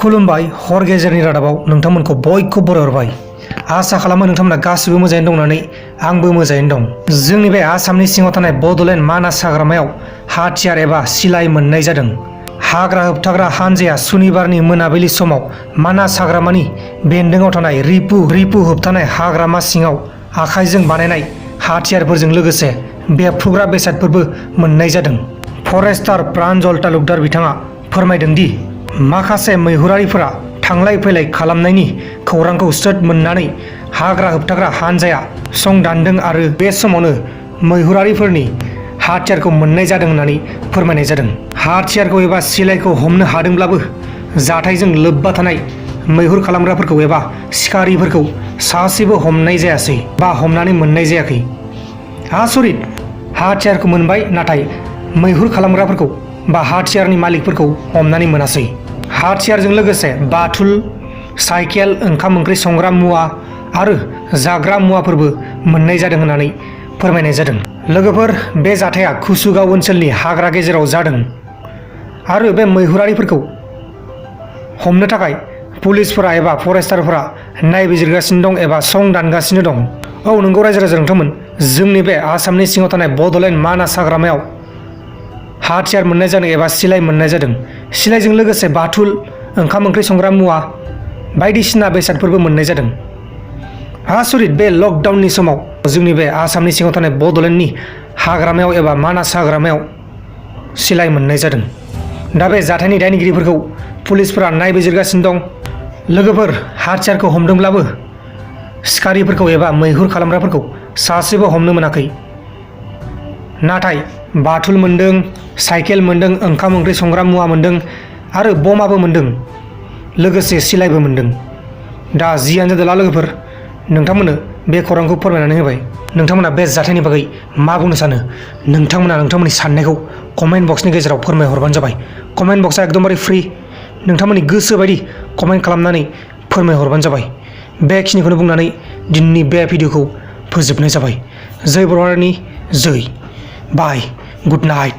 खुलुमबाय हर गेजेरनि रादाबाव नोंथांमोनखौ बयखौबो बरायहरबाय। आसा खालामो नोंथांमोना गासिबो मोजाङैनो दं होननानै आंबो मोजाङैनो दं। जोंनि बे आसामनि सिङाव थानाय बड'लेण्ड मानास हाग्रामायाव हाथियार एबा सिलाइ मोननाय जादों। हाग्रा होबथाग्रा हानजाया सुनिबारनि मोनाबिलि समाव मानास हाग्रामानि बेन्दोङाव थानाय रिपु होबथानाय हाग्रामा सिङाव आखाइजों बानायनाय हाथियारफोरजों लोगोसे बेफ्रुग्रा बेसादफोरबो मोननाय जादों। फरेस्टार प्रान्जल तालुकदार बिथाङा फोरमायदों दि माखासे मैहुरारिफोरा थांलाय फैलाय खालामनायनि खौरांखौ स्रोद मोननानै हाग्रा होबथाग्रा हानजाया संदानदों आरो बे समावनो मैहुरारिफोरनि हाथियारखौ मोननाय जादों होननानै फोरमायनाय जादों। हाथियारखौ एबा सिलाइखौ हमनो हादोंब्लाबो जाथायजों लोब्बा थानाय मैहुर खालामग्राफोरखौ एबा सिखारिफोरखौ सासेबो हमनाय जायासै बा हमनानै मोननाय जायाखै। आसरित, हाथियारखौ मोनबाय नाथाय मैहुर खालामग्राफोरखौ बा हाथियारनि मालिकफोरखौ हमनानै मोनासै। हाथियारजों लोगोसे बाथुल, साइकेल, ओंखाम ओंख्रि संग्रा मुवा आरो जाग्रा मुवाफोरबो मोननाय जादों होननानै फोरमायनाय जादों। लोगोफोर, बे जाथाया कुसुगाव ओनसोलनि हाग्रा गेजेराव जादों आरो बे मैहुरारिफोरखौ हमनो थाखाय पुलिसफोरा एबा फरेस्टारफोरा नायबिजिरगासिनो दं एबा संदानगासिनो दं। औ नंगौ रायजो राजा नोंथांमोन, जोंनि बे आसामनि सिङाव थानाय बड'लेण्ड मानास हाग्रामायाव हाथियार मोननाय जादों एबा सिलाइ मोननाय जादों। सिलाइजों लोगोसे बाथुल, ओंखाम ओंख्रि संग्रा मुवा बायदिसिना बेसादफोरबो मोननाय जादों। आसरित, बे लकडाउननि समाव जोंनि बे आसामनि सिङाव थानाय बड'लेण्डनि हाग्रामायाव एबा मानास हाग्रामायाव सिलाइ मोननाय जादों। दा बे जाथायनि दायनिगिरिफोरखौ पुलिसफोरा नायबिजिरगासिनो दं। लोगोफोर, हाथियारखौ हमदोंब्लाबो सिखारिफोरखौ एबा मैहुर खालामग्राफोरखौ सासेबो हमनो मोनाखै। नाथाय बाथुल मोनदों, साइकेल मोनदों, ओंखाम ओंख्रि संग्रा मुवा मोनदों आरो बमाबो मोनदों, लोगोसे सिलाइबो मोनदों। दा जियानो जादोला लोगोफोर, नोंथांमोननो बे खौरांखौ फोरमायनानै होबाय। नोंथांमोना बे जाथायनि बागै मा बुंनो सानो? नोंथांमोना नोंथांमोननि साननायखौ कमेन्ट बक्सनि गेजेराव फोरमायहरबानो जाबाय। कमेन्ट बक्सआ एकदमबारे फ्रि, नोंथांमोननि गोसो बायदि कमेन्ट खालामनानै फोरमायहरबानो जाबाय। बेखिनिखौनो बुंनानै दिनैनि बे भिडिअखौ फोजोबनाय जाबाय। जै बर' हारिनि जै। बाय, गुड नाइट।